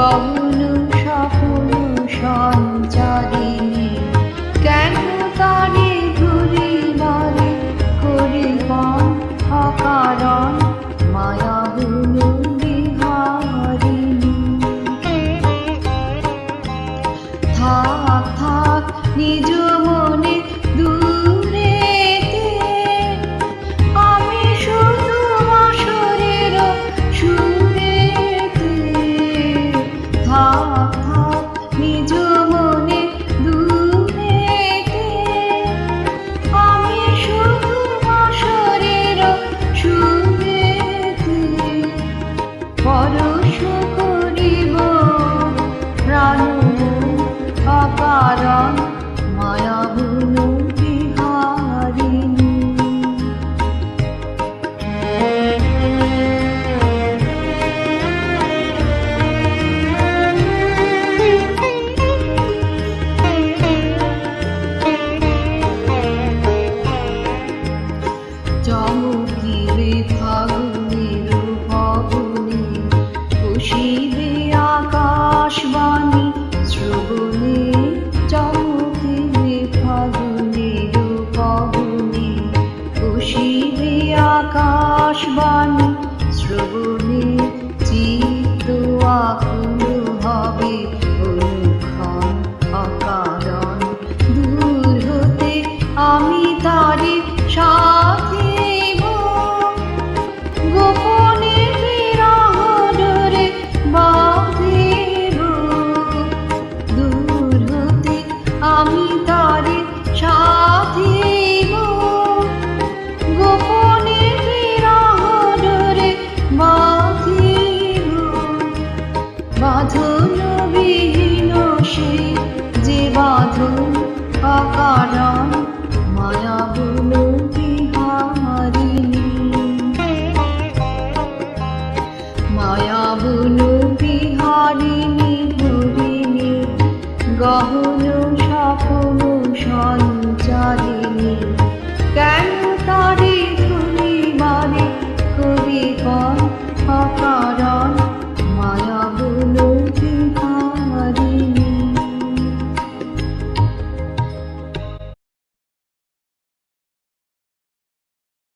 গহন স্বপ্ন সঞ্চারিণী কেন তারে ঘুরি বারে করি পণ অকারণ মায়া বুনু বিহারিণী। থাক থাক নিজ মনে দূরেতে আমি শুধু আসরের সুরেতে। থাক থাক নিজ মনে দূরেতে আমি শুধু আসরের সুরেতে। পরশ করিব প্রাণ অকারণ মায়া বুনু বিহারিণী। চমকিবে ফাগুনের পবনে খুশিবে আকাশবাণী শ্রবণে। চমকিবে ফাগুনের পবনে খুশিবে আকাশবাণী শ্রবণে। চিত্ত আকুল হবে অনুক্ষণ অকারণ দূর হতে আমি তারে সাথিব। গোপনে বিরহ ডোরে বাঁধিব দূর হতে আমি তারে সাথিব। গোপনে বিরহ ডোরে বাঁধিব বাঁধন বিহীন সে যে বাঁধন অকারণ মায়া বুনু বিহারিণী। মায়া বুনু বিহারিণী ধরিণী গহন স্বপ্ন সঞ্চারিণী কেন তারে ধরি বারে করি